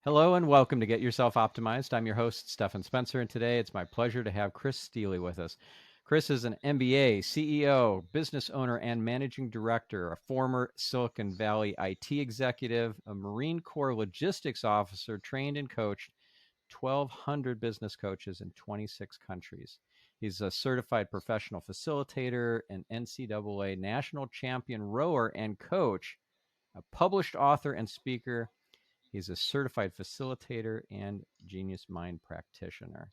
Hello and welcome to Get Yourself Optimized. I'm your host, Stephan Spencer, and today it's my pleasure to have Chris Steely with us. Chris is an MBA, CEO, business owner, and managing director, a former Silicon Valley IT executive, a Marine Corps logistics officer, trained and coached 1,200 business coaches in 26 countries. He's a certified professional facilitator, an NCAA national champion rower and coach, a published author and speaker. He's a certified facilitator and genius mind practitioner.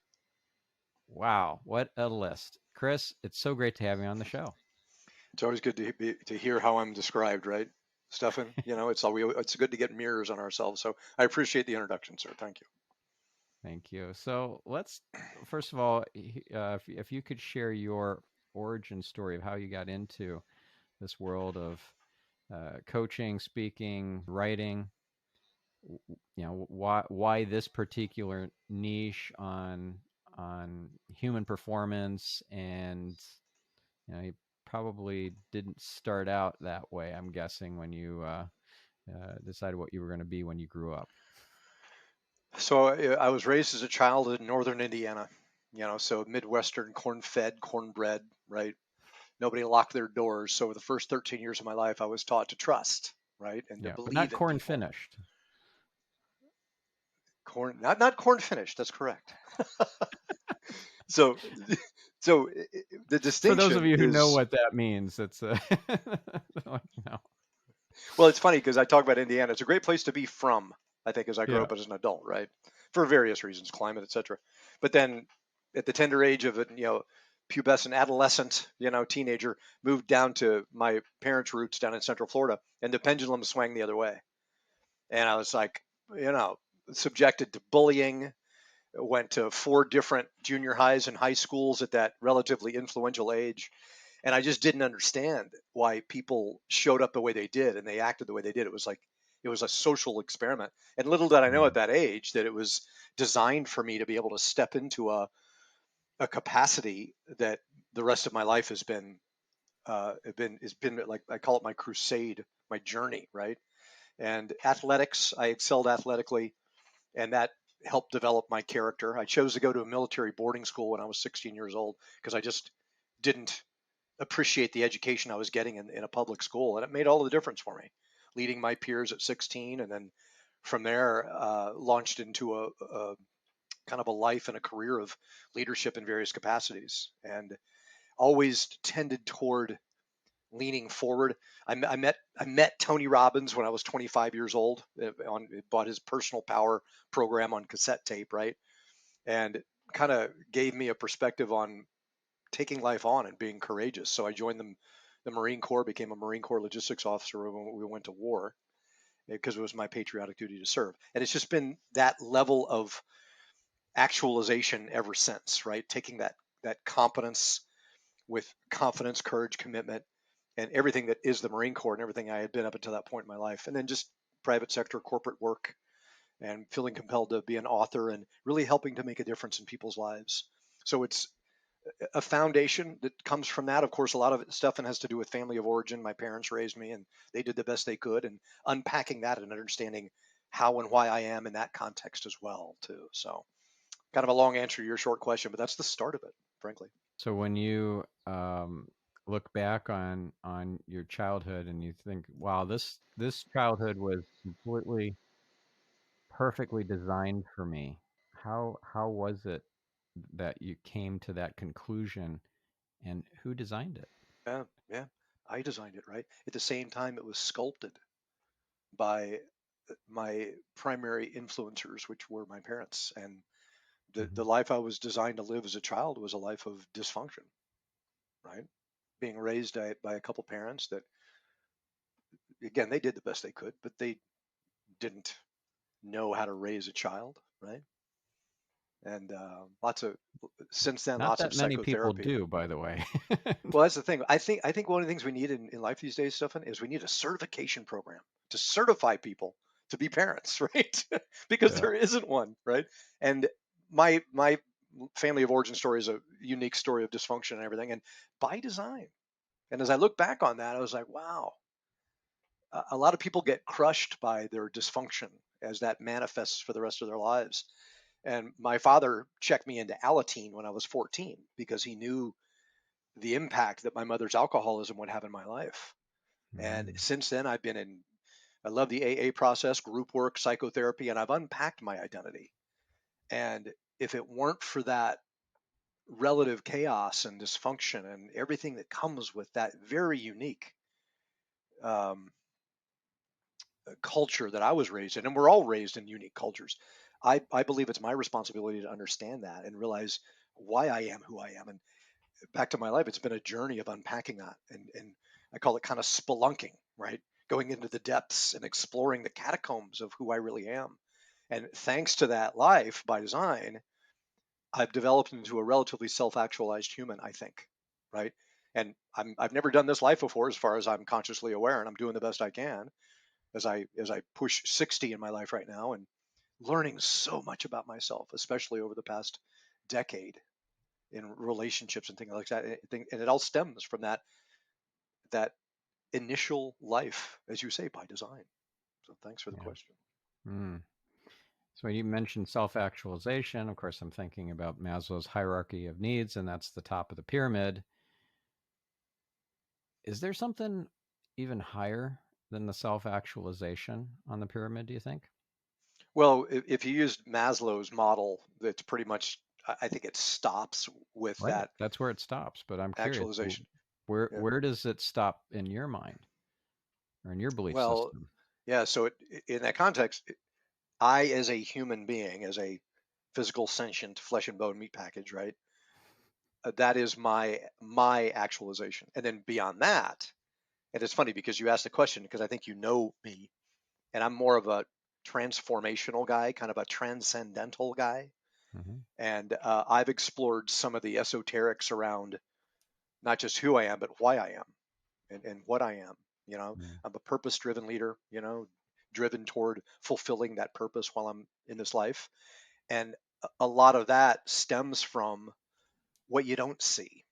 Wow, what a list. Chris, it's so great to have you on the show. It's always good to hear how I'm described, right, Stefan? It's good to get mirrors on ourselves. So I appreciate the introduction, sir. Thank you. Thank you. So let's, first of all, if you could share your origin story of how you got into this world of coaching, speaking, writing, why this particular niche on human performance, and you probably didn't start out that way, I'm guessing, when you decided what you were going to be when you grew up. So I was raised as a child in northern Indiana, so Midwestern, corn-fed, cornbread, right? Nobody locked their doors. So the first 13 years of my life, I was taught to trust, right, and to Yeah, but not believe in corn people. finished. Not corn finished. That's correct. So, so the For those of distinction you who know is. what that means, it's no. Well, it's funny because I talk about Indiana. It's a great place to be from, I think, as I grow Yeah. up as an adult, right? For various reasons, climate, etc. But then at the tender age of a, pubescent adolescent, teenager, moved down to my parents' roots down in Central Florida, and the pendulum swung the other way. And I was like, subjected to bullying, went to 4 different junior highs and high schools at that relatively influential age, and I just didn't understand why people showed up the way they did and they acted the way they did. It was a social experiment, and little did I know Mm. at that age that it was designed for me to be able to step into a capacity that the rest of my life has been like, I call it my crusade, my journey, right? And athletics, I excelled athletically, and that helped develop my character. I chose to go to a military boarding school when I was 16 years old because I just didn't appreciate the education I was getting in a public school, and it made all the difference for me. Leading my peers at 16, and then from there launched into a kind of a life and a career of leadership in various capacities, and always tended toward leaning forward. I met Tony Robbins when I was 25 years old. Bought his personal power program on cassette tape, right, and kind of gave me a perspective on taking life on and being courageous. So I joined the Marine Corps, became a Marine Corps logistics officer when we went to war because it was my patriotic duty to serve. And it's just been that level of actualization ever since, right? Taking that competence with confidence, courage, commitment, and everything that is the Marine Corps and everything I had been up until that point in my life. And then just private sector, corporate work, and feeling compelled to be an author and really helping to make a difference in people's lives. So it's a foundation that comes from that. Of course, a lot of stuff has to do with family of origin. My parents raised me, and they did the best they could, and unpacking that and understanding how and why I am in that context as well, too. So, kind of a long answer to your short question, but that's the start of it, frankly. So when you look back on your childhood and you think, wow, this childhood was completely perfectly designed for me. How was it that you came to that conclusion, and who designed it? Yeah, yeah. I designed it, right? At the same time, it was sculpted by my primary influencers, which were my parents. And the Hmm. life I was designed to live as a child was a life of dysfunction, right? Being raised by a couple parents that, again, they did the best they could, but they didn't know how to raise a child, right? And since then, Not lots of that many people psychotherapy. do, by the way. Well, that's the thing. I think one of the things we need in life these days, Stefan, is we need a certification program to certify people to be parents, right? Because Yeah. there isn't one, right? And my family of origin story is a unique story of dysfunction and everything, and by design. And as I look back on that, I was like, wow, a lot of people get crushed by their dysfunction as that manifests for the rest of their lives. And my father checked me into Alateen when I was 14 because he knew the impact that my mother's alcoholism would have in my life. And Mm. since then, I love the AA process, group work, psychotherapy, and I've unpacked my identity. And if it weren't for that relative chaos and dysfunction and everything that comes with that very unique um, culture that I was raised in, and we're all raised in unique cultures, I believe it's my responsibility to understand that and realize why I am who I am. And back to my life, it's been a journey of unpacking that. And I call it kind of spelunking, right? Going into the depths and exploring the catacombs of who I really am. And thanks to that life by design, I've developed into a relatively self-actualized human, I think, right? And I've never done this life before, as far as I'm consciously aware, and I'm doing the best I can as I push 60 in my life right now, and learning so much about myself, especially over the past decade in relationships and things like that. And it all stems from that initial life, as you say, by design. So thanks for the Yeah. question. Mm. So you mentioned self-actualization. Of course, I'm thinking about Maslow's hierarchy of needs, and that's the top of the pyramid. Is there something even higher than the self-actualization on the pyramid, do you think? Well, if you used Maslow's model, that's pretty much, I think it stops with Right. that That's where it stops. But I'm curious, actualization. where Yeah. where does it stop in your mind or in your belief Well, system? yeah. So in that context, I, as a human being, as a physical, sentient, flesh and bone meat package, right? That is my actualization. And then beyond that, and it's funny because you asked the question because I think you know me, and I'm more of a transformational guy, kind of a transcendental guy. Hmm. And I've explored some of the esoterics around not just who I am, but why I am and what I am. You know, Mm. I'm a purpose driven leader, driven toward fulfilling that purpose while I'm in this life. And a lot of that stems from what you don't see,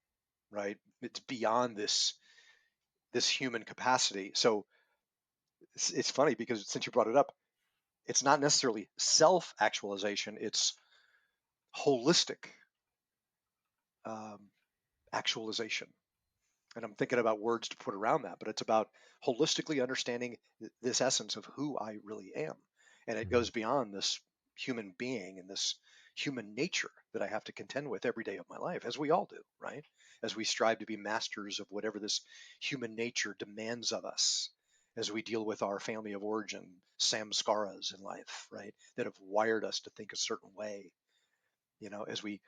right? It's beyond this human capacity. So it's funny because since you brought it up, it's not necessarily self-actualization, it's holistic um, actualization. And I'm thinking about words to put around that, but it's about holistically understanding this essence of who I really am. And it Mm. goes beyond this human being and this human nature that I have to contend with every day of my life, as we all do, right? As we strive to be masters of whatever this human nature demands of us, as we deal with our family of origin samskaras in life, right? That have wired us to think a certain way, as we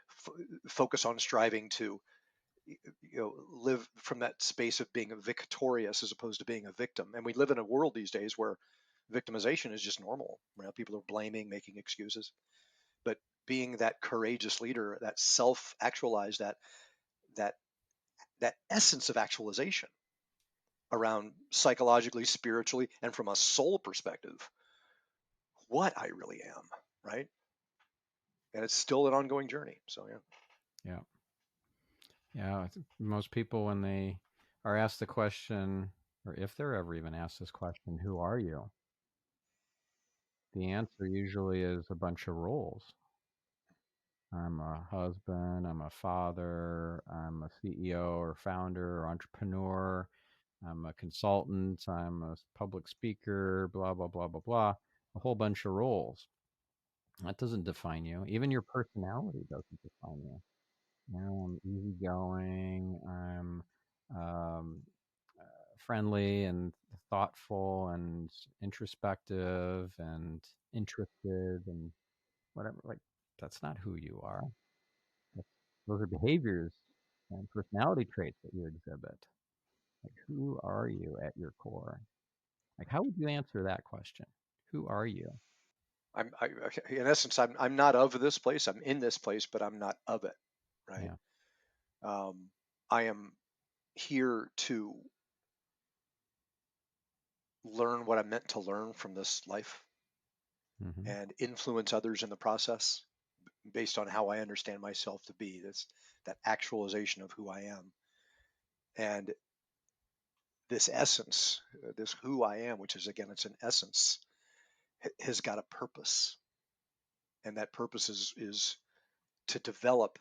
focus on striving to live from that space of being victorious as opposed to being a victim. And we live in a world these days where victimization is just normal. People are blaming, making excuses. But being that courageous leader, that self-actualized, that that essence of actualization around psychologically, spiritually, and from a soul perspective, what I really am, right? And it's still an ongoing journey. So yeah. Yeah. Yeah. I think most people, when they are asked the question, or if they're ever even asked this question, who are you? The answer usually is a bunch of roles. I'm a husband, I'm a father, I'm a CEO or founder or entrepreneur, I'm a consultant, I'm a public speaker, blah, blah, blah, blah, blah. A whole bunch of roles. That doesn't define you. Even your personality doesn't define you. I'm easygoing, I'm um, friendly and thoughtful and introspective and interested and whatever. Like, that's not who you are. That's, those are behaviors and personality traits that you exhibit. Like, who are you at your core? Like, how would you answer that question? Who are you? In essence, I'm not of this place. I'm in this place, but I'm not of it, right? Yeah. Um, I am here to learn what I'm meant to learn from this life Hmm. and influence others in the process based on how I understand myself to be. That's that actualization of who I am. And this essence, this who I am, which is again, it's an essence, has got a purpose, and that purpose is to develop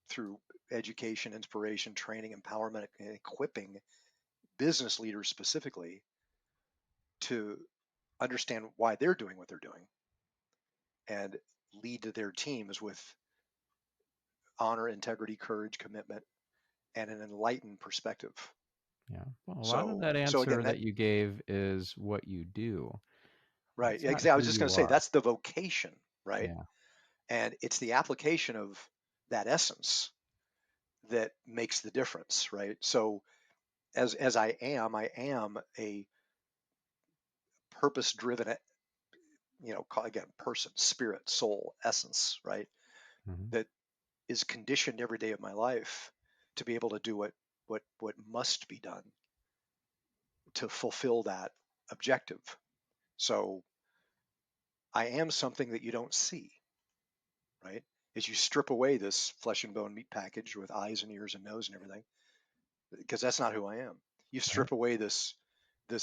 through education, inspiration, training, empowerment, and equipping business leaders specifically to understand why they're doing what they're doing and lead to their teams with honor, integrity, courage, commitment, and an enlightened perspective. Yeah. Well, a lot of So, that so answer again, that you gave is what you do. right, It's not exactly. I who was just going you to say are. that's the vocation, right? Yeah. And it's the application of that essence that makes the difference, right? So, as I am a purpose-driven, again, person, spirit, soul, essence, right? Mm-hmm. That is conditioned every day of my life to be able to do what must be done to fulfill that objective. So I am something that you don't see, right? As you strip away this flesh and bone meat package with eyes and ears and nose and everything, because that's not who I am. You Right. strip away this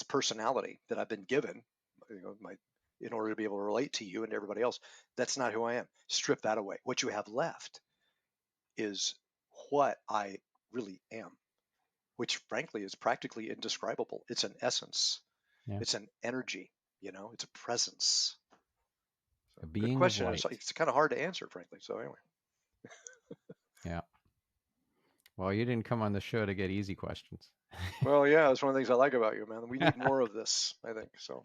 personality that I've been given, in order to be able to relate to you and everybody else. That's not who I am. Strip that away. What you have left is what I really am, which frankly is practically indescribable. It's an essence. Yeah. It's an energy. It's a presence. So A good being of question. light. It's kind of hard to answer, frankly. So anyway. Yeah. Well, you didn't come on the show to get easy questions. Well, yeah, that's one of the things I like about you, man. We need more of this, I think. So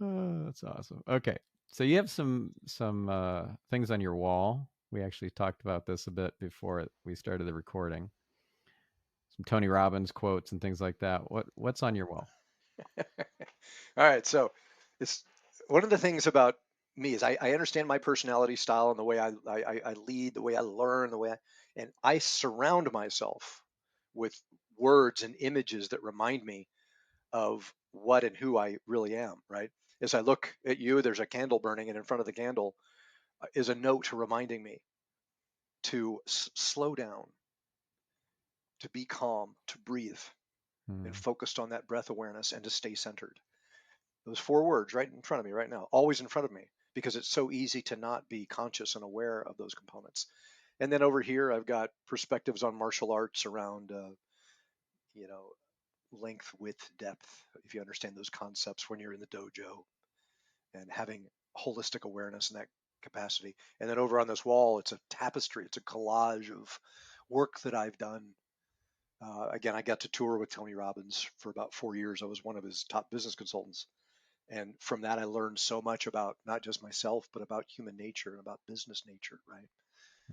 Oh, that's awesome. Okay. So you have some things on your wall. We actually talked about this a bit before we started the recording. Some Tony Robbins quotes and things like that. What's on your wall? all right. So it's one of the things about me is I understand my personality style and the way I lead, the way I learn, and I surround myself with words and images that remind me of what and who I really am, right? As I look at you, there's a candle burning, and in front of the candle is a note reminding me to slow down, to be calm, to breathe, and Hmm. focused on that breath awareness and to stay centered. Those four words right in front of me right now, always in front of me, because it's so easy to not be conscious and aware of those components. And then over here, I've got perspectives on martial arts around, you know, length, width, depth, if you understand those concepts when you're in the dojo and having holistic awareness in that capacity. And then over on this wall, it's a tapestry, it's a collage of work that I've done. Again, I got to tour with Tony Robbins for about 4 years. I was one of his top business consultants. And from that, I learned so much about not just myself, but about human nature and about business nature, right?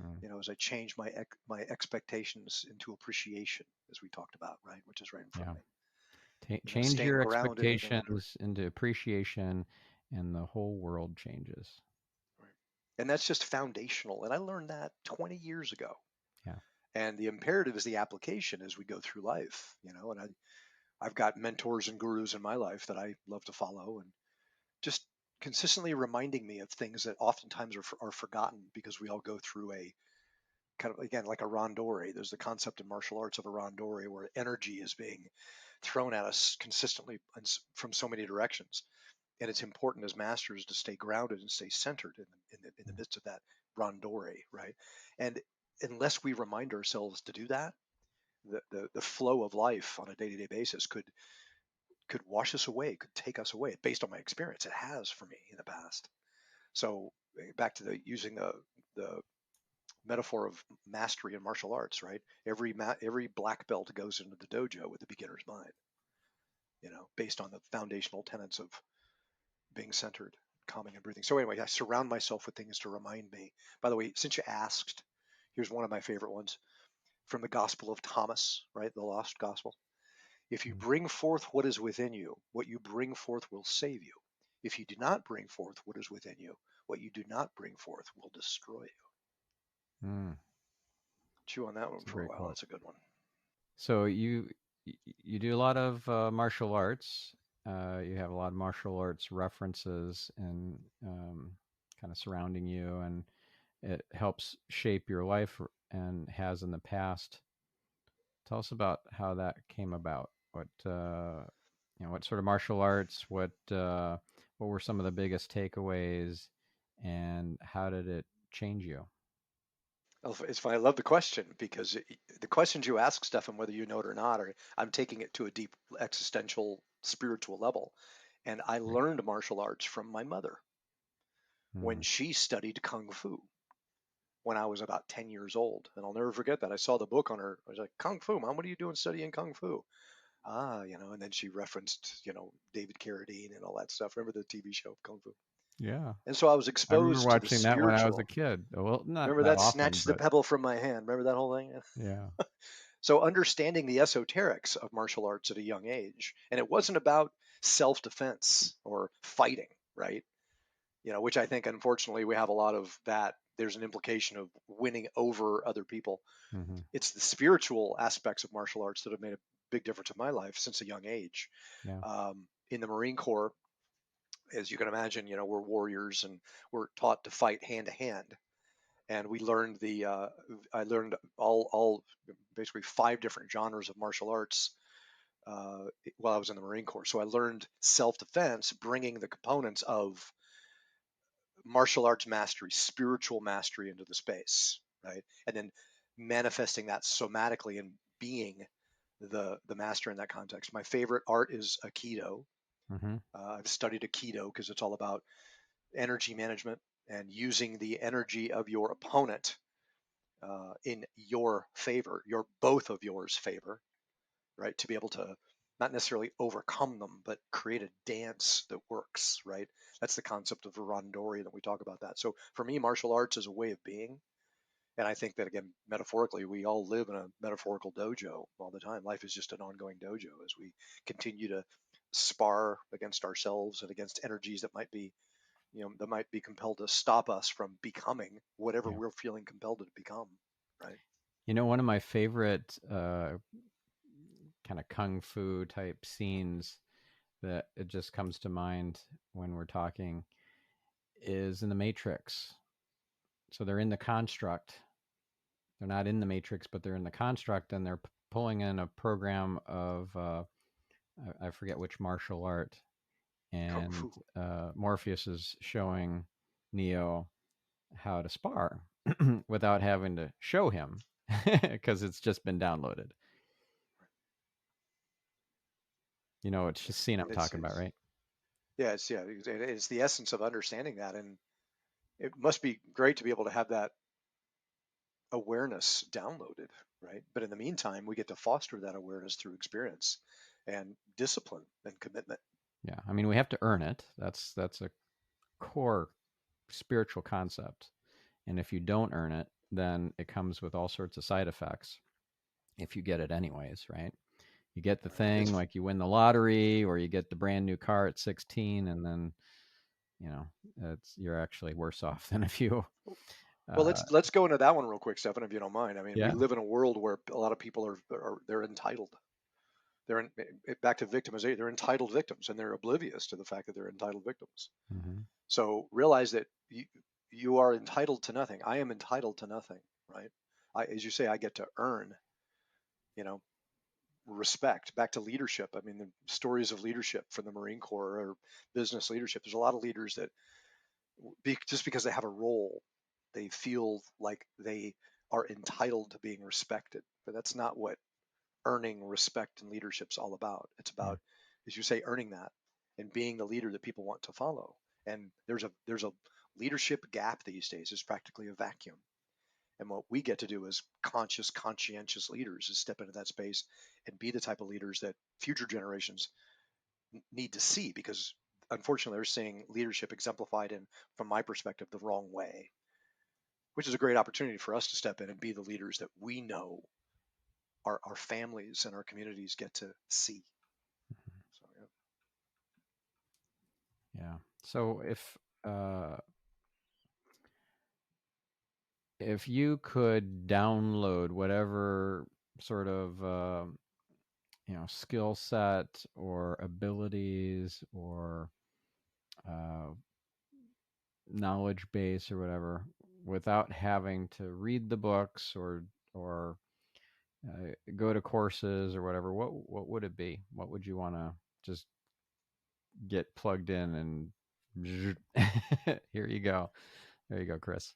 Hmm. As I changed my expectations into appreciation, as we talked about, right, which is right in front Yeah. of me, and then Change staying your grounded in everything I'm doing. expectations into appreciation, and the whole world changes. Right. And that's just foundational. And I learned that 20 years ago. Yeah. And the imperative is the application as we go through life, and I've got mentors and gurus in my life that I love to follow, and just consistently reminding me of things that oftentimes are forgotten because we all go through a kind of, again, like a randori. There's the concept in martial arts of a randori where energy is being thrown at us consistently from so many directions. And it's important as masters to stay grounded and stay centered in the midst of that randori, right? And unless we remind ourselves to do that, the flow of life on a day-to-day basis could wash us away, could take us away. Based on my experience, it has for me in the past. So back to using the metaphor of mastery in martial arts, right? Every black belt goes into the dojo with a beginner's mind, based on the foundational tenets of being centered, calming, and breathing. So anyway, I surround myself with things to remind me. By the way, since you asked, here's one of my favorite ones from the Gospel of Thomas, right? The Lost Gospel. If you Mm. bring forth what is within you, what you bring forth will save you. If you do not bring forth what is within you, what you do not bring forth will destroy you. Mm. Chew on that one It's a for a great while. quote. That's a good one. So you do a lot of martial arts. You have a lot of martial arts references and kind of surrounding you, and it helps shape your life and has in the past. Tell us about how that came about. What sort of martial arts? What what were some of the biggest takeaways, and how did it change you? It's funny. I love the question because the questions you ask, Stephan, whether you know it or not, are I'm taking it to a deep existential spiritual level. And I Right. learned martial arts from my mother when Mm. she studied kung fu when I was about 10 years old. And I'll never forget that. I saw the book on her. I was like, Kung Fu, Mom, what are you doing studying Kung Fu? And then she referenced, David Carradine and all that stuff. Remember the TV show Kung Fu? Yeah. And so I was I remember exposed to the watching that when I was a spiritual. kid. Well, not Remember that that? often, Snatch the but pebble from my hand. Remember that whole thing? yeah. So understanding the esoterics of martial arts at a young age. And it wasn't about self-defense or fighting, right? Which I think, unfortunately, we have a lot of that. There's an implication of winning over other people. Hmm. It's the spiritual aspects of martial arts that have made a big difference in my life since a young age. Yeah. In the Marine Corps, as you can imagine, we're warriors and we're taught to fight hand to hand. And we learned I learned all basically 5 different genres of martial arts uh, while I was in the Marine Corps. So I learned self-defense, bringing the components of martial arts mastery, spiritual mastery into the space, right? And then manifesting that somatically and being the master in that context. My favorite art is Aikido. Hmm. I've studied Aikido because it's all about energy management and using the energy of your opponent in your favor, your both of yours favor, right? To be able to not necessarily overcome them, but create a dance that works, right? That's the concept of the randori that we talk about that. So for me, martial arts is a way of being. And I think that, again, metaphorically, we all live in a metaphorical dojo all the time. Life is just an ongoing dojo as we continue to spar against ourselves and against energies that might be compelled to stop us from becoming whatever Yeah. we're feeling compelled to become, right? One of my favorite kind of kung fu type scenes that it just comes to mind when we're talking is in the Matrix. So they're in the construct. They're not in the Matrix, but they're in the construct, and they're pulling in a program of I forget which martial art, Kung and Fu. Morpheus is showing Neo how to spar without having to show him because it's just been downloaded. It's just scene I'm And it's, talking about, it's right? yeah, it's the essence of understanding that, and it must be great to be able to have that awareness downloaded, right? But in the meantime, we get to foster that awareness through experience and discipline and commitment. Yeah, I mean we have to earn it. That's a core spiritual concept, and if you don't earn it, then it comes with all sorts of side effects. If you get it anyways, right? You get the Right? It's thing like you win the lottery, or you get the brand new car at 16, and then you know you're actually worse off than if you. Well, Uh, let's go into that one real quick, Stephan, if you don't mind. I mean, we yeah. live in a world where a lot of people are they're entitled. Back to victimization. They're entitled victims, and they're oblivious to the fact that they're entitled victims. Hmm. So realize that you are entitled to nothing. I am entitled to nothing, right? As you say, I get to earn, you know, respect. Back to leadership. I mean, the stories of leadership from the Marine Corps or business leadership. There's a lot of leaders that just because they have a role, they feel like they are entitled to being respected. But that's not what earning respect and leadership's all about. It's Yeah. about, as you say, earning that and being the leader that people want to follow. And there's a leadership gap these days. It's practically a vacuum. And what we get to do as conscious, conscientious leaders is step into that space and be the type of leaders that future generations need to see, because unfortunately they're seeing leadership exemplified in, from my perspective, the wrong way, which is a great opportunity for us to step in and be the leaders that we know our families and our communities get to see. So, yeah. Yeah. So if you could download whatever sort of skill set or abilities or uh, knowledge base or whatever without having to read the books or go to courses or whatever, what would it be? What would you want to just get plugged in and Here you go. There you go, Chris.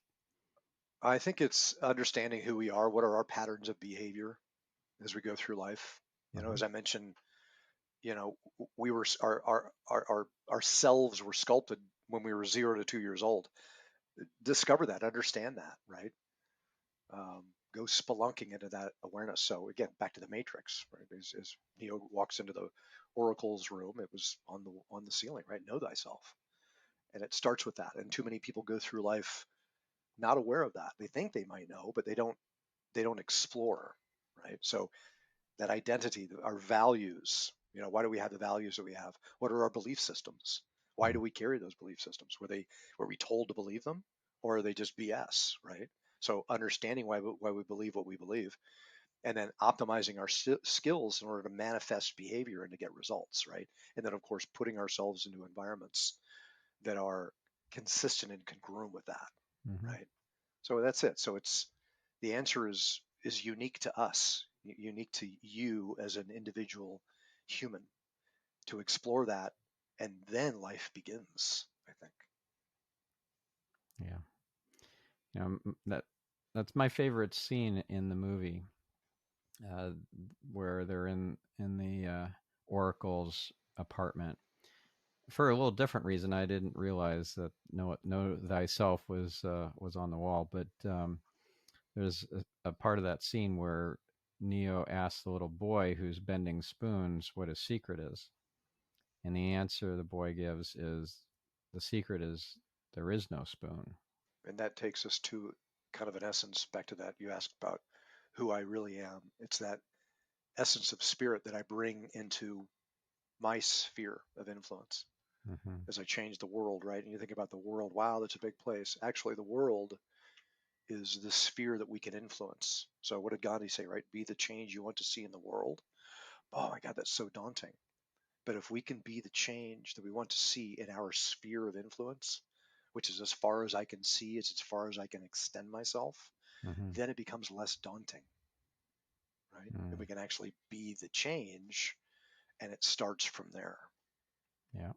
I think it's understanding who we are. What are our patterns of behavior as we go through life? Mm-hmm. As I mentioned, we were our selves were sculpted when we were 0 to 2 years old. Discover that, understand that, right? Go spelunking into that awareness. So again, back to the matrix, right? As Neo walks into the oracle's room, it was on the ceiling, right? Know thyself, and it starts with that. And too many people go through life not aware of that. They think they might know, but they don't explore, right? So that identity, our values, why do we have the values that we have? What are our belief systems? Why do we carry those belief systems? Were we told to believe them, or are they just BS, right? So understanding why we believe what we believe, and then optimizing our skills in order to manifest behavior and to get results, right? And then of course putting ourselves into environments that are consistent and congruent with that, Mm-hmm. right? So that's it. So it's the answer is unique to us, unique to you as an individual human to explore that, and then life begins, I think. Yeah. That's my favorite scene in the movie, uh, where they're in the Oracle's apartment. For a little different reason, I didn't realize that know thyself was on the wall. But there's a part of that scene where Neo asks the little boy who's bending spoons what his secret is, and the answer the boy gives is, the secret is there is no spoon. And that takes us to kind of an essence back to that you asked about who I really am. It's that essence of spirit that I bring into my sphere of influence Mm-hmm. as I change the world, right? And you think about the world, wow, that's a big place. Actually, the world is the sphere that we can influence. So, what did Gandhi say, right? Be the change you want to see in the world. Oh my God, that's so daunting. But if we can be the change that we want to see in our sphere of influence, which is as far as I can see, it's as far as I can extend myself, Mm-hmm. then it becomes less daunting, right? And Mm. we can actually be the change, and it starts from there. Yeah.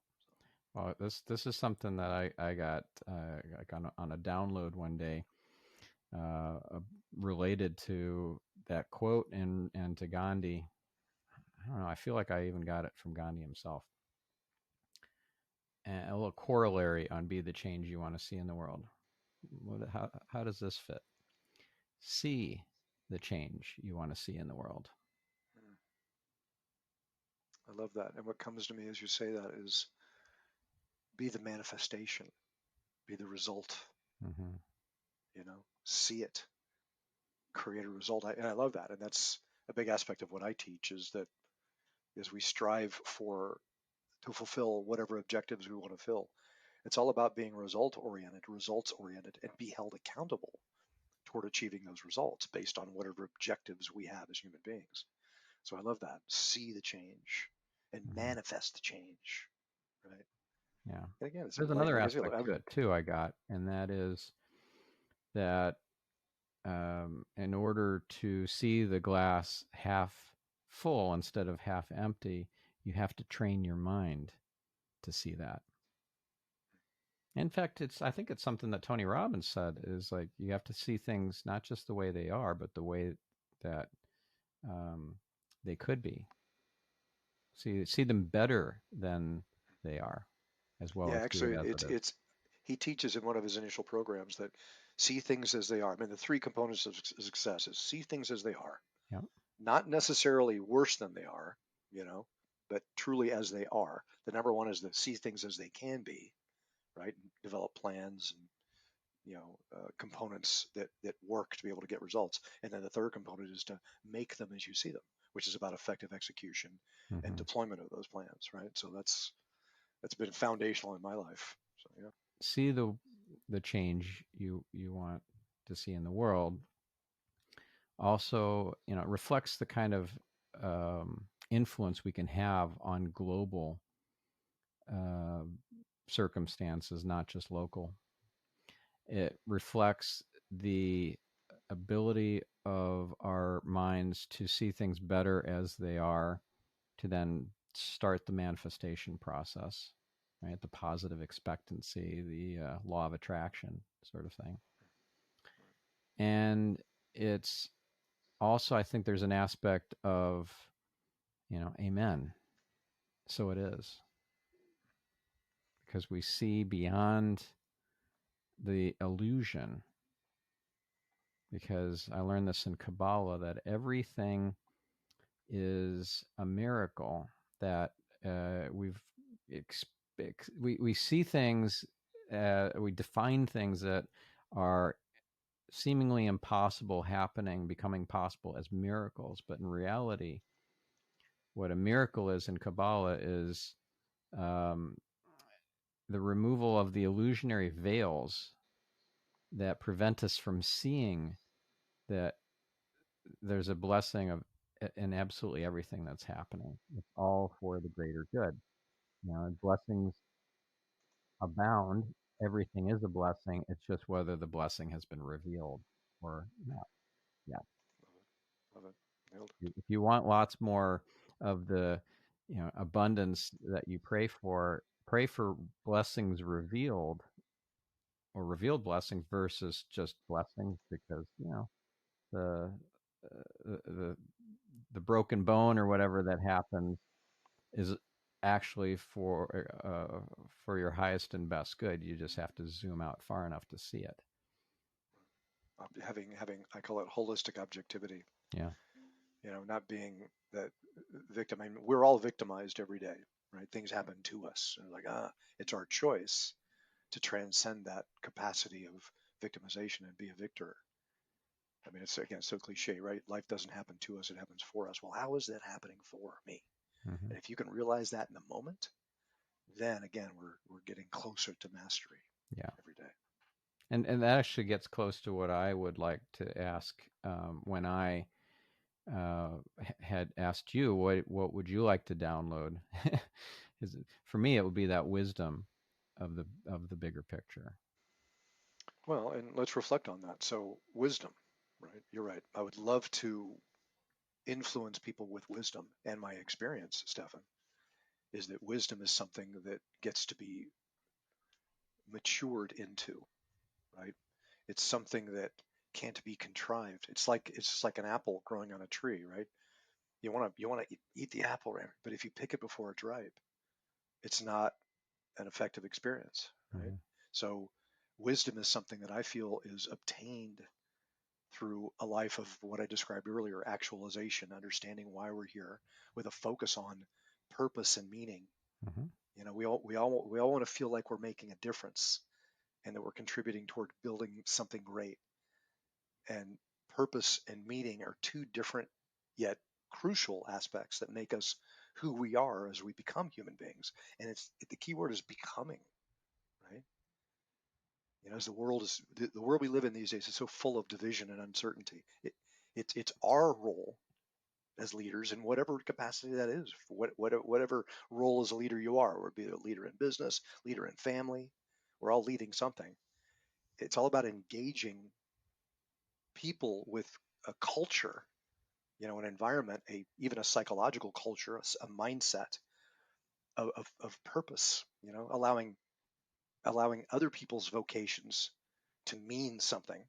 Well, this is something that I got like on a download one day, uh, related to that quote and to Gandhi. I don't know. I feel like I even got it from Gandhi himself. And a little corollary on be the change you want to see in the world. How does this fit? See the change you want to see in the world. Mm, I love that. And what comes to me as you say that is be the manifestation, be the result, Mm-hmm. see it, create a result. And I love that. And that's a big aspect of what I teach is that as we strive to fulfill whatever objectives we want to fill, it's all about being results oriented, and be held accountable toward achieving those results based on whatever objectives we have as human beings. So I love that. See the change and Mm-hmm. manifest the change, right? Yeah. And again, it's There's like, another like I said, aspect to it too. I got, and that is that in order to see the glass half full instead of half empty, you have to train your mind to see that. In fact, I think it's something that Tony Robbins said is like you have to see things not just the way they are, but the way that um, they could be. See them better than they are, as well yeah, as see it actually, as it's it is. it's he teaches in one of his initial programs that see things as they are. I mean, the three components of success is see things as they are, Yeah. not necessarily worse than they are, you know, but truly as they are. The number one is to see things as they can be, right? And develop plans and components that work to be able to get results. And then the third component is to make them as you see them, which is about effective execution and Mm-hmm. deployment of those plans, right? So that's been foundational in my life. So yeah. See the change you want to see in the world. Also, it reflects the kind of influence we can have on global uh, circumstances, not just local. It reflects the ability of our minds to see things better as they are, to then start the manifestation process. right? The positive expectancy, the law of attraction sort of thing. And it's also, I think there's an aspect of, amen. So it is. Because we see beyond the illusion. Because I learned this in Kabbalah, that everything is a miracle, that we see things, we define things that are seemingly impossible happening, becoming possible as miracles. But in reality, what a miracle is in Kabbalah is the removal of the illusionary veils that prevent us from seeing that there's a blessing of in absolutely everything that's happening. It's all for the greater good. Blessings abound. Everything is a blessing. It's just whether the blessing has been revealed or not yet. Love it. Nailed it. If you want lots more of the, abundance that you pray for blessings revealed, or revealed blessings versus just blessings, because the the the broken bone or whatever that happens is actually for your highest and best good. You just have to zoom out far enough to see it. Having I call it holistic objectivity. Yeah. Not being that victim. I mean, we're all victimized every day, right? Things happen to us, and it's our choice to transcend that capacity of victimization and be a victor. I mean, it's again so cliche, right? Life doesn't happen to us; it happens for us. Well, how is that happening for me? Mm-hmm. And if you can realize that in the moment, then again, we're getting closer to mastery. Yeah. Every day. And that actually gets close to what I would like to ask when I had asked you, what would you like to download? For me, it would be that wisdom of the bigger picture. Well, and let's reflect on that. So wisdom, right? You're right. I would love to influence people with wisdom. And my experience, Stephan, is that wisdom is something that gets to be matured into, right? It's something that can't be contrived. It's like an apple growing on a tree, right? You want to eat the apple, right? But if you pick it before it's ripe, it's not an effective experience, right? Mm-hmm. So wisdom is something that I feel is obtained through a life of what I described earlier, actualization, understanding why we're here, with a focus on purpose and meaning. Mm-hmm. We all want to feel like we're making a difference and that we're contributing toward building something great. And purpose and meaning are two different yet crucial aspects that make us who we are as we become human beings. And the key word is becoming, right? As the world we live in these days is so full of division and uncertainty. It's our role as leaders in whatever capacity that is, whatever role as a leader you are, or be a leader in business, leader in family. We're all leading something. It's all about engaging people with a culture, an environment, even a psychological culture, a mindset of purpose. Allowing other people's vocations to mean something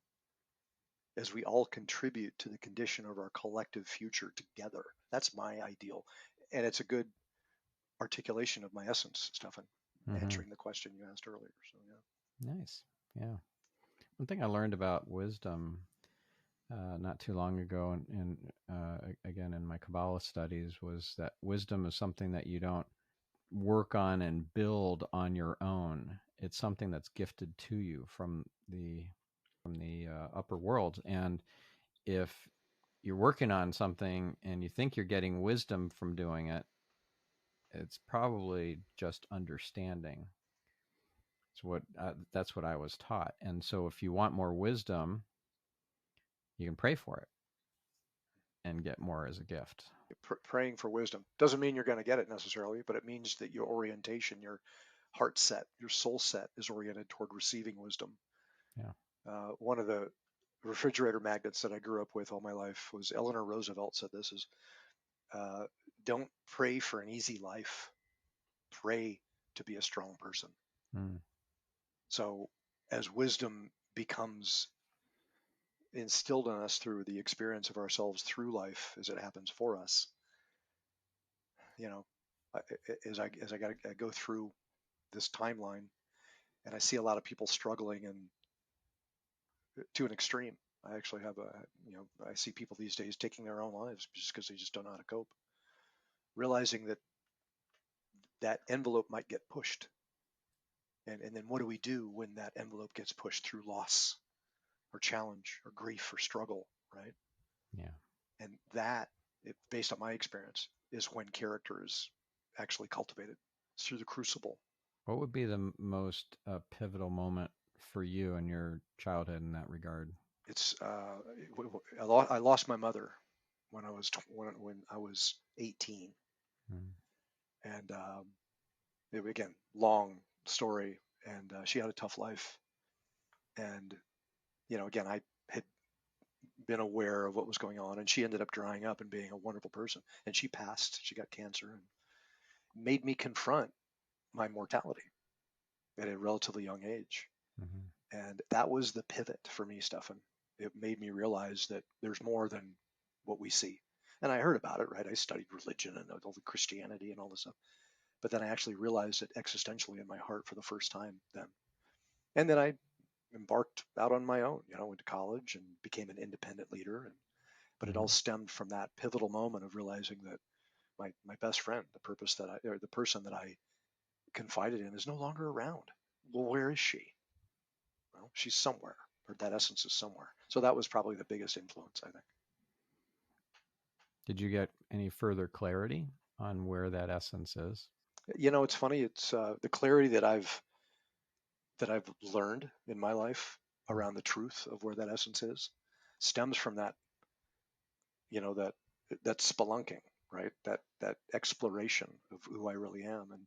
as we all contribute to the condition of our collective future together. That's my ideal. And it's a good articulation of my essence, Stephan, Mm-hmm. answering the question you asked earlier. So, yeah. Nice. Yeah. One thing I learned about wisdom not too long ago, again in my Kabbalah studies, was that wisdom is something that you don't work on and build on your own. It's something that's gifted to you from the upper world. And if you're working on something and you think you're getting wisdom from doing it, it's probably just understanding. That's what I was taught. And so if you want more wisdom, you can pray for it and get more as a gift. Praying for wisdom doesn't mean you're going to get it necessarily, but it means that your orientation, your heart set, your soul set is oriented toward receiving wisdom. Yeah. One of the refrigerator magnets that I grew up with all my life was Eleanor Roosevelt said this is, don't pray for an easy life, pray to be a strong person. Mm. So as wisdom becomes instilled in us through the experience of ourselves through life as it happens for us, you know, as I go through this timeline, and I see a lot of people struggling and to an extreme. I actually have I see people these days taking their own lives just because they just don't know how to cope, realizing that that envelope might get pushed. And then what do we do when that envelope gets pushed through loss or challenge or grief or struggle, right? Yeah. And that, based on my experience, is when character is actually cultivated. It's through the crucible. What would be the most pivotal moment for you in your childhood in that regard? It's I lost my mother when I was 18, Mm. and again, long story, and she had a tough life, and again, I had been aware of what was going on, and she ended up drying up and being a wonderful person, and she passed. She got cancer, and made me confront my mortality at a relatively young age. Mm-hmm. And that was the pivot for me, Stephan. It made me realize that there's more than what we see. And I heard about it, right? I studied religion and all the Christianity and all this stuff. But then I actually realized it existentially in my heart for the first time then. And then I embarked out on my own, went to college and became an independent leader. But it Mm-hmm. all stemmed from that pivotal moment of realizing that my best friend, the person that I confided in, is no longer around. Well, where is she? Well, she's somewhere, or that essence is somewhere. So that was probably the biggest influence, I think. Did you get any further clarity on where that essence is? It's funny. It's the clarity that I've learned in my life around the truth of where that essence is stems from that, that spelunking, right? That exploration of who I really am, and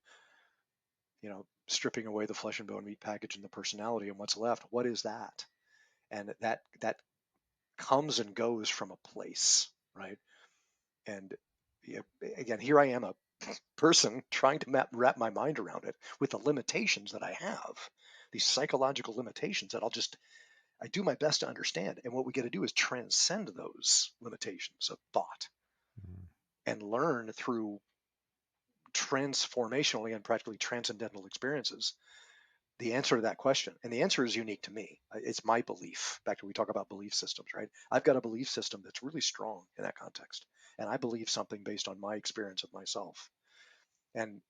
stripping away the flesh and bone meat package and the personality, and what's left. What is that? And that comes and goes from a place, right? And again, here I am, a person trying to wrap my mind around it with the limitations that I have, these psychological limitations that I do my best to understand. And what we get to do is transcend those limitations of thought Mm-hmm. and learn through transformationally and practically transcendental experiences the answer to that question. And the answer is unique to me. It's my belief. Back to we talk about belief systems, right? I've got a belief system that's really strong in that context. And I believe something based on my experience of myself. And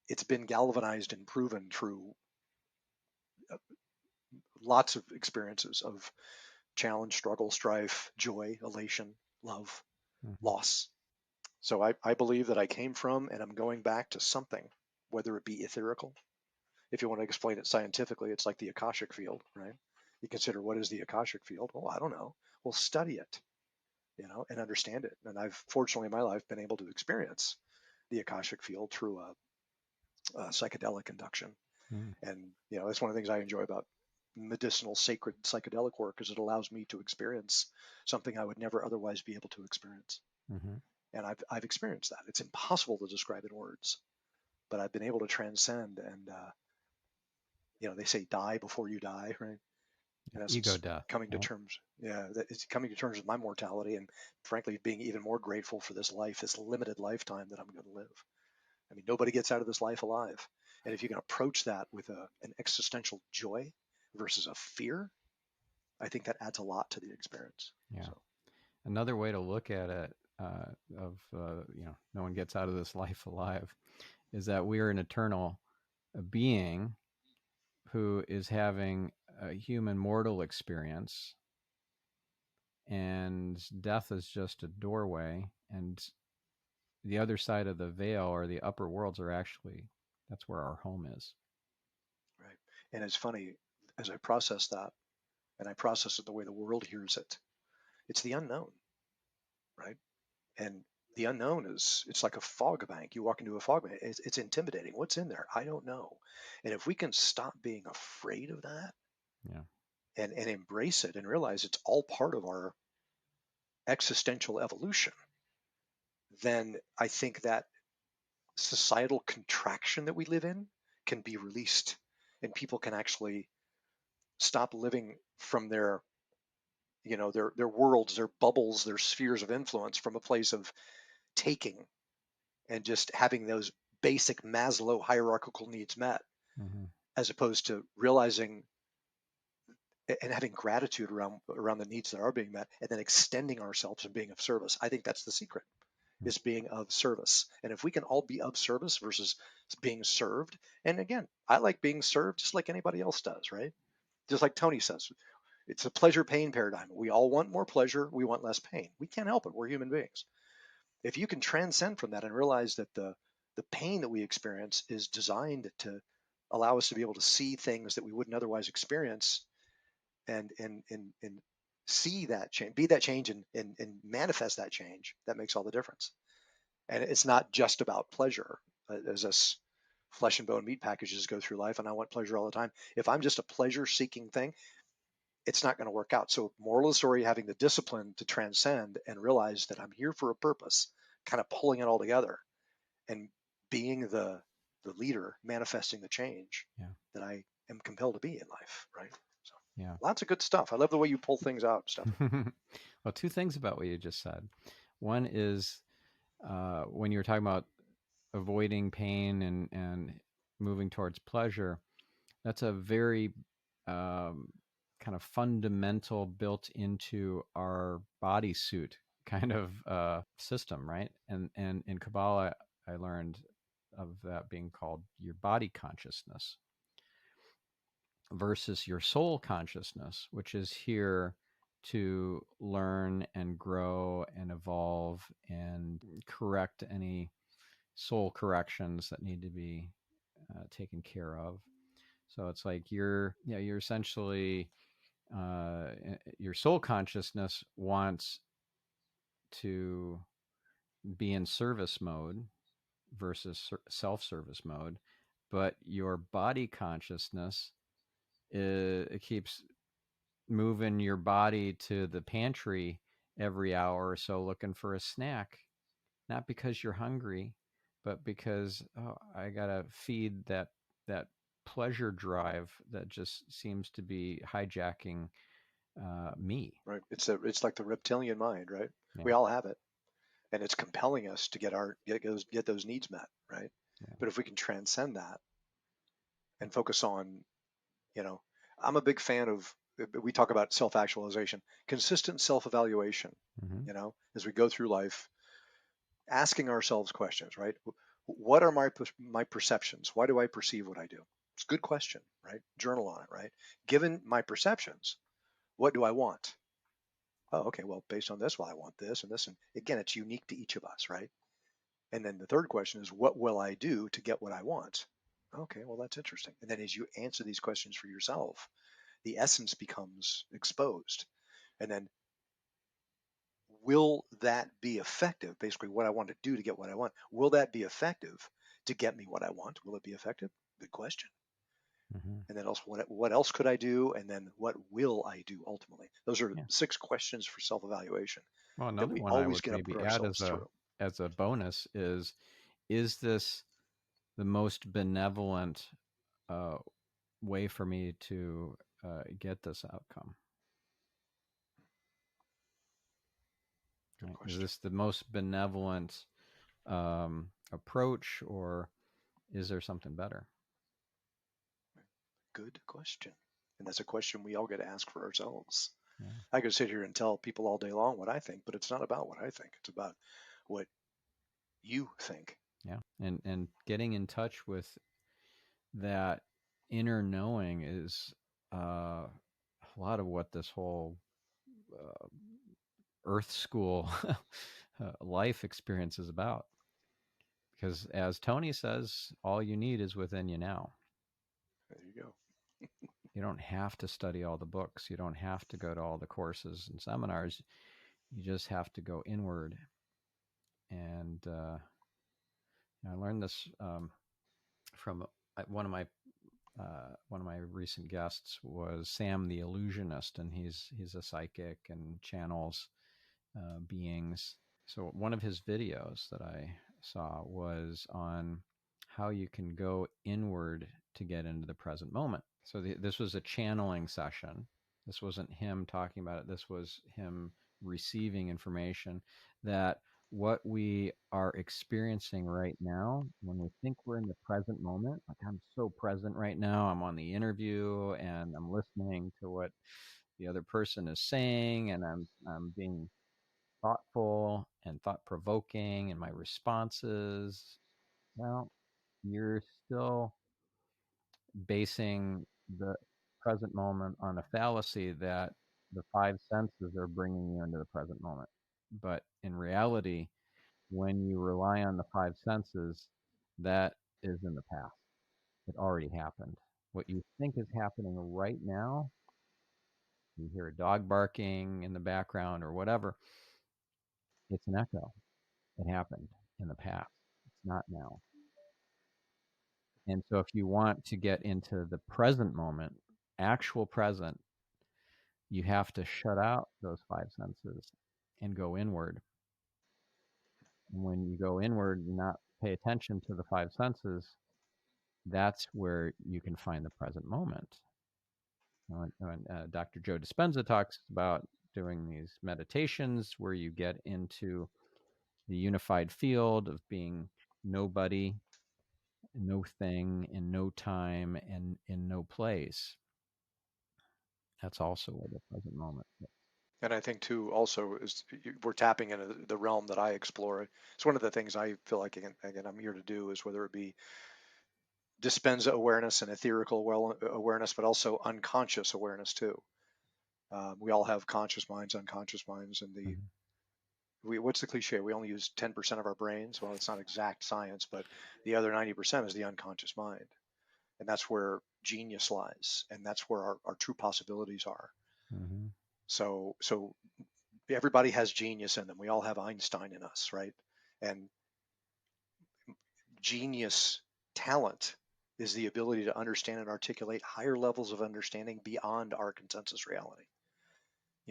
it's been galvanized and proven through lots of experiences of challenge, struggle, strife, joy, elation, love, Mm-hmm. loss. So I believe that I came from and I'm going back to something, whether it be etherical. If you want to explain it scientifically, it's like the Akashic field, right? You consider, what is the Akashic field? Well, I don't know. Well, study it, and understand it. And I've fortunately in my life been able to experience the Akashic field through a psychedelic induction. Mm-hmm. And that's one of the things I enjoy about medicinal, sacred psychedelic work, is it allows me to experience something I would never otherwise be able to experience. Mm-hmm. And I've experienced that. It's impossible to describe in words, but I've been able to transcend. And they say die before you die, right? In Ego essence, death, coming to right? terms, that it's coming to terms with my mortality, and frankly, being even more grateful for this life, this limited lifetime that I'm going to live. I mean, nobody gets out of this life alive. And if you can approach that with an existential joy versus a fear, I think that adds a lot to the experience. Yeah. So, Another way to look at it, no one gets out of this life alive, is that we are an eternal being who is having a human mortal experience, and death is just a doorway, and the other side of the veil, or the upper worlds, are actually, that's where our home is. right. And it's funny, as I process that, and I process it the way the world hears it, it's the unknown, right? And the unknown it's like a fog bank. You walk into a fog bank, it's intimidating. What's in there? I don't know. And if we can stop being afraid of that, Yeah. and embrace it and realize it's all part of our existential evolution, then I think that societal contraction that we live in can be released, and people can actually stop living from their their worlds, their bubbles, their spheres of influence from a place of taking and just having those basic Maslow hierarchical needs met, as opposed to realizing and having gratitude around the needs that are being met, and then extending ourselves and being of service. I think that's the secret, is being of service. And if we can all be of service versus being served, and again, I like being served just like anybody else does, right? Just like Tony says, it's a pleasure pain paradigm. We all want more pleasure, we want less pain. We can't help it. We're human beings. If you can transcend from that and realize that the pain that we experience is designed to allow us to be able to see things that we wouldn't otherwise experience, and see that change, be that change, and manifest that change, that makes all the difference. And it's not just about pleasure, as us flesh and bone meat packages go through life, and I want pleasure all the time. If I'm just a pleasure seeking thing, it's not going to work out. So moral of the story, having the discipline to transcend and realize that I'm here for a purpose, kind of pulling it all together and being the leader, manifesting the change that I am compelled to be in life, right? So lots of good stuff. I love the way you pull things out, Stephan. Well, two things about what you just said. One is when you were talking about avoiding pain and moving towards pleasure, that's a very kind of fundamental, built into our bodysuit kind of system, right? And in Kabbalah, I learned of that being called your body consciousness versus your soul consciousness, which is here to learn and grow and evolve and correct any soul corrections that need to be taken care of. So it's like you're essentially your soul consciousness wants to be in service mode versus self-service mode, but your body consciousness it keeps moving your body to the pantry every hour or so looking for a snack, not because you're hungry, but because I gotta feed that pleasure drive that just seems to be hijacking me. Right. It's like the reptilian mind, right? Yeah. We all have it, and it's compelling us to get those needs met, right? Yeah. But if we can transcend that and focus on, I'm a big fan of, we talk about self-actualization, consistent self-evaluation, as we go through life, asking ourselves questions, right? What are my perceptions? Why do I perceive what I do? It's a good question, right? Journal on it, right? Given my perceptions, what do I want? Oh, okay, well, based on this, well, I want this and this. And again, it's unique to each of us, right? And then the third question is, what will I do to get what I want? Okay, well, that's interesting. And then as you answer these questions for yourself, the essence becomes exposed. And then will that be effective? Basically, what I want to do to get what I want. Will that be effective to get me what I want? Will it be effective? Good question. And then also, what else could I do? And then what will I do ultimately? Those are 6 questions for self-evaluation. Well, another one I would maybe add as a bonus is this the most benevolent way for me to get this outcome? Right? Is this the most benevolent approach, or is there something better? Good question. And that's a question we all get to ask for ourselves. Yeah. I could sit here and tell people all day long what I think, but it's not about what I think. It's about what you think. Yeah. And getting in touch with that inner knowing is a lot of what this whole Earth School life experience is about. Because as Tony says, all you need is within you now. There you go. You don't have to study all the books. You don't have to go to all the courses and seminars. You just have to go inward. And I learned this from one of my recent guests was Sam the Illusionist, and he's a psychic and channels beings. So one of his videos that I saw was on how you can go inward to get into the present moment. So this was a channeling session. This wasn't him talking about it. This was him receiving information that what we are experiencing right now, when we think we're in the present moment, like I'm so present right now, I'm on the interview and I'm listening to what the other person is saying, and I'm being thoughtful and thought provoking in my responses. Well, you're still basing the present moment on a fallacy that the five senses are bringing you into the present moment. But in reality, when you rely on the five senses, that is in the past. It already happened. What you think is happening right now, you hear a dog barking in the background or whatever, it's an echo. It happened in the past. It's not now. And so if you want to get into the present moment, actual present, you have to shut out those five senses and go inward. And when you go inward and not pay attention to the five senses, that's where you can find the present moment. When Dr. Joe Dispenza talks about doing these meditations where you get into the unified field of being nobody, no thing, in no time, and in no place, that's also where the present moment is. And I think too, also is we're tapping into the realm that I explore. It's one of the things I feel like again I'm here to do, is whether it be Dispenza awareness and etherical awareness, but also unconscious awareness too. We all have conscious minds, unconscious minds, and what's the cliche? We only use 10% of our brains. Well, it's not exact science, but the other 90% is the unconscious mind, and that's where genius lies, and that's where our true possibilities are. Mm-hmm. So everybody has genius in them. We all have Einstein in us, right? And genius talent is the ability to understand and articulate higher levels of understanding beyond our consensus reality.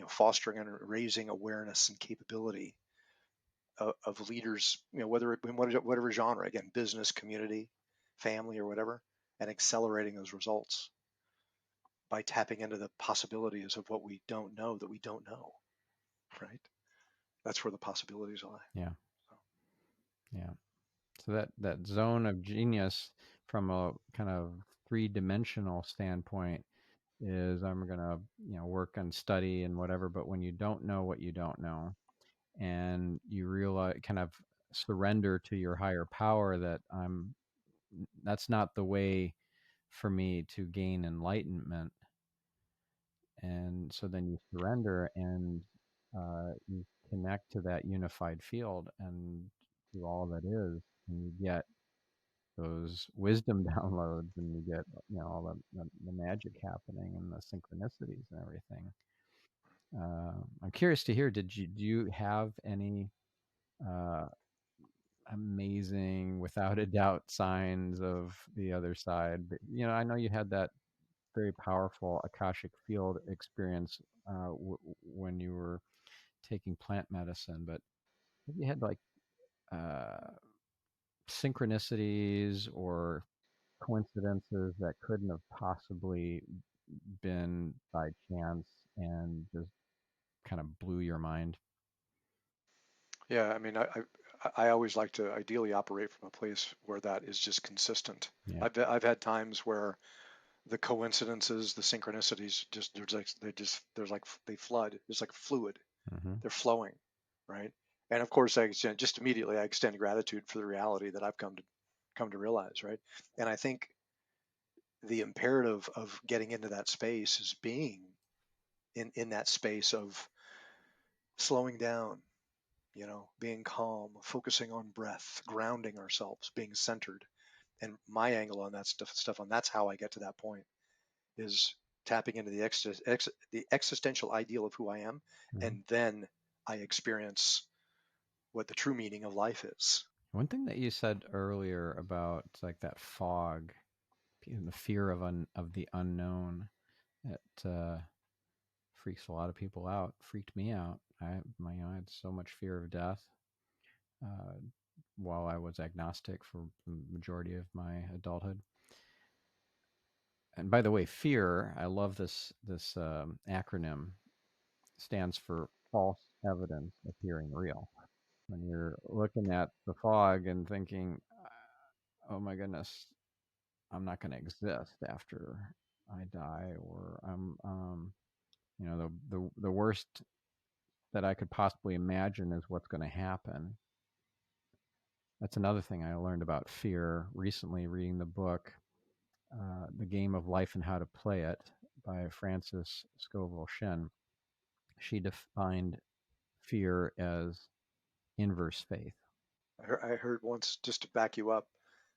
Fostering and raising awareness and capability of leaders, whether it in whatever genre, again, business, community, family, or whatever, and accelerating those results by tapping into the possibilities of what we don't know that we don't know, right? That's where the possibilities lie. Yeah. Yeah. So that zone of genius from a kind of three-dimensional standpoint is I'm going to, work and study and whatever, but when you don't know what you don't know and you realize, kind of surrender to your higher power, that that's not the way for me to gain enlightenment. And so then you surrender and you connect to that unified field and to all that is, and you get those wisdom downloads, and you get all the magic happening and the synchronicities and everything. I'm curious to hear, do you have any uh, amazing, without a doubt, signs of the other side? But, I know you had that very powerful Akashic field experience when you were taking plant medicine, but have you had like uh, synchronicities or coincidences that couldn't have possibly been by chance and just kind of blew your mind? Yeah, I mean, I always like to ideally operate from a place where that is just consistent. Yeah. I've had times where the coincidences, the synchronicities, they flood. It's like fluid. Mm-hmm. They're flowing, right? And of course, just immediately I extend gratitude for the reality that I've come to realize, right? And I think the imperative of getting into that space is being in that space of slowing down, being calm, focusing on breath, grounding ourselves, being centered. And my angle on that stuff, and that's how I get to that point, is tapping into the existential ideal of who I am, Mm-hmm. and then I experience what the true meaning of life is. One thing that you said earlier about like that fog, the fear of the unknown, it freaks a lot of people out. Freaked me out. I had so much fear of death. while I was agnostic for the majority of my adulthood. And by the way, fear, I love this acronym, stands for false evidence appearing real. When you're looking at the fog and thinking, oh my goodness, I'm not going to exist after I die, or the worst that I could possibly imagine is what's going to happen. That's another thing I learned about fear recently, reading the book, The Game of Life and How to Play It by Frances Scovel Shin. She defined fear as inverse faith. I heard once, just to back you up,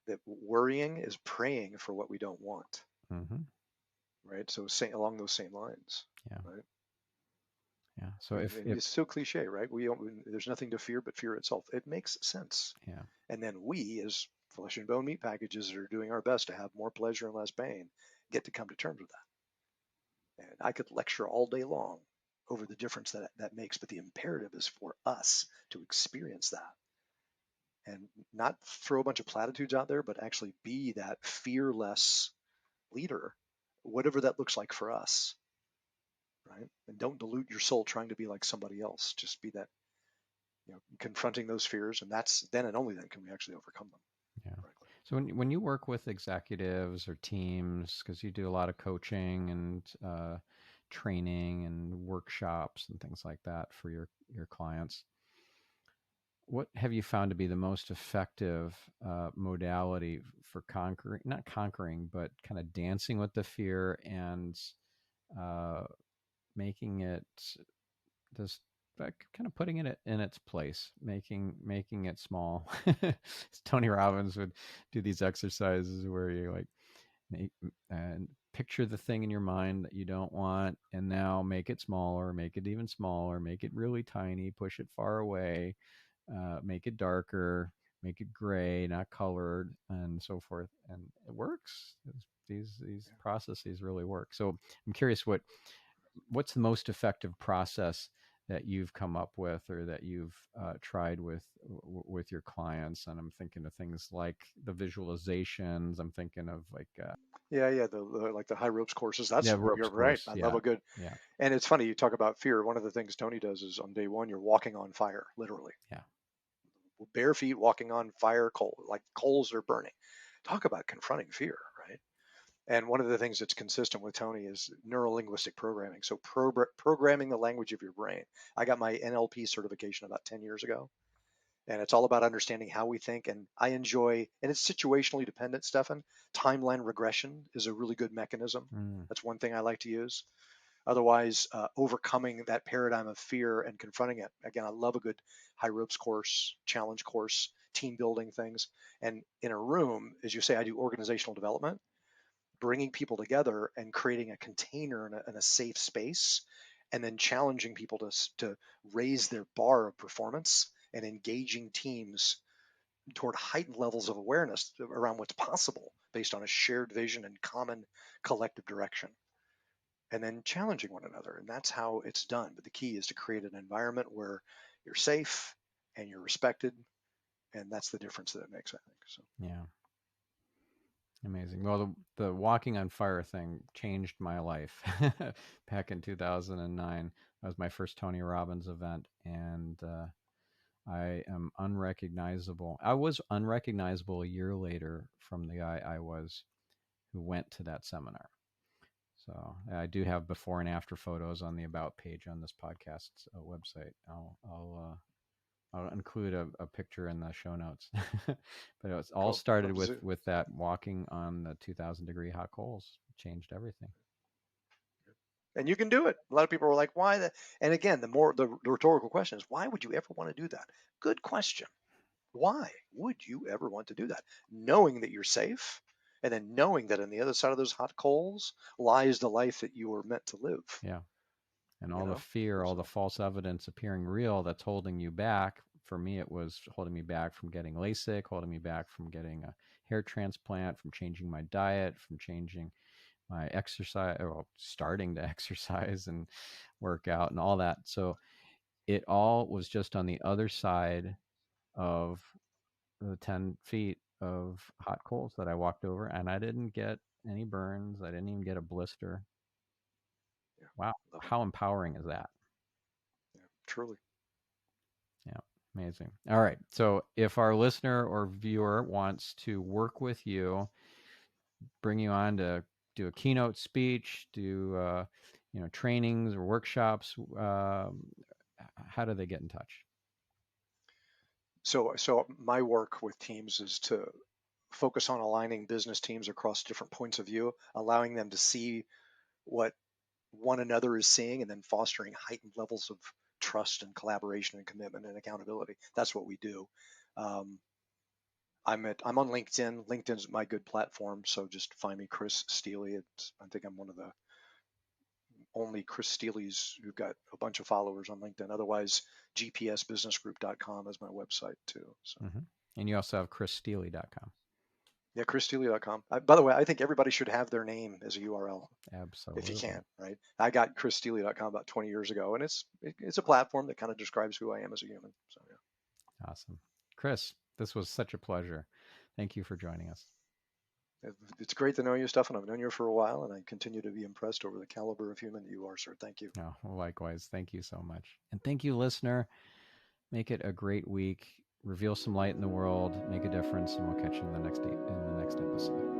that worrying is praying for what we don't want. Mm-hmm. Right. So along those same lines. Yeah. Right. Yeah. So And if it's so cliche, right? There's nothing to fear but fear itself. It makes sense. yeah. And then we, as flesh and bone meat packages that are doing our best to have more pleasure and less pain, get to come to terms with that. And I could lecture all day long over the difference that makes, but the imperative is for us to experience that and not throw a bunch of platitudes out there, but actually be that fearless leader, whatever that looks like for us. Right? And don't dilute your soul trying to be like somebody else. Just be that, confronting those fears, and that's then and only then can we actually overcome them. Yeah. Frankly. So when you work with executives or teams, because you do a lot of coaching and training and workshops and things like that for your clients, what have you found to be the most effective modality for not conquering, but kind of dancing with the fear and uh, making it just kind of putting it in its place, making it small. Tony Robbins would do these exercises where you like make and picture the thing in your mind that you don't want, and now make it smaller, make it even smaller, make it really tiny, push it far away, make it darker, make it gray, not colored, and so forth. And it works. These processes really work. So I'm curious, what's the most effective process that you've come up with or that you've tried with your clients? And I'm thinking of things like the visualizations. I'm thinking of like Yeah, the high ropes courses. That's ropes You're right. course. I love Yeah, a good. yeah, And it's funny you talk about fear. One of the things Tony does is on day one you're walking on fire, literally, yeah. bare feet walking on fire, like coals are burning. Talk about confronting fear, right? And one of the things that's consistent with Tony is neurolinguistic programming. So programming the language of your brain. I got my NLP certification about 10 years ago, and it's all about understanding how we think. And I enjoy, and it's situationally dependent, Stephan. Timeline regression is a really good mechanism. Mm, That's one thing I like to use. Otherwise, overcoming that paradigm of fear and confronting it. Again, I love a good high ropes course, challenge course, team building things. And in a room, as you say, I do organizational development, bringing people together and creating a container and a safe space, and then challenging people to raise their bar of performance and engaging teams toward heightened levels of awareness around what's possible based on a shared vision and common collective direction, and then challenging one another. And that's how it's done. But the key is to create an environment where you're safe and you're respected. And that's the difference that it makes, I think. So, yeah. Amazing. Well, the walking on fire thing changed my life back in 2009. That was my first Tony Robbins event, and I am unrecognizable. I was unrecognizable a year later from the guy I was who went to that seminar. So I do have before and after photos on the about page on this podcast website. I'll include a picture in the show notes. But it was all cool. started with that walking on the 2,000-degree hot coals. Changed everything. And you can do it. A lot of people are like, why? And again, the rhetorical question is, why would you ever want to do that? Good question. Why would you ever want to do that? Knowing that you're safe, and then knowing that on the other side of those hot coals lies the life that you were meant to live. Yeah. And You all the know, fear, all the so false evidence appearing real that's holding you back. For me, it was holding me back from getting LASIK, holding me back from getting a hair transplant, from changing my diet, from changing my exercise, or starting to exercise and work out and all that. So it all was just on the other side of the 10 feet of hot coals that I walked over, and I didn't get any burns. I didn't even get a blister. Yeah, Wow. love it. How empowering is that? Yeah, truly. Yeah, amazing. All right. So if our listener or viewer wants to work with you, bring you on to do a keynote speech, do trainings or workshops, how do they get in touch? So my work with teams is to focus on aligning business teams across different points of view, allowing them to see what one another is seeing, and then fostering heightened levels of trust and collaboration and commitment and accountability. That's what we do. Um, I'm on LinkedIn. LinkedIn's my good platform, so just find me, Chris Steely. I think I'm one of the only Chris Steely's who've got a bunch of followers on LinkedIn. Otherwise, gpsbusinessgroup.com is my website too. So Mm-hmm. And you also have chrissteely.com. yeah, chrissteely.com. By the way, I think everybody should have their name as a URL if you Absolutely. can, right? I got chrissteely.com about 20 years ago, and it's a platform that kind of describes who I am as a human. So yeah, Awesome. Chris, this was such a pleasure. Thank you for joining us. it's great to know you, Stephan. I've known you for a while, and I continue to be impressed over the caliber of human that you are, sir. Thank you. Oh, well, likewise. Thank you so much. And thank you, listener. Make it a great week. Reveal some light in the world. Make a difference, and we'll catch you in the next episode.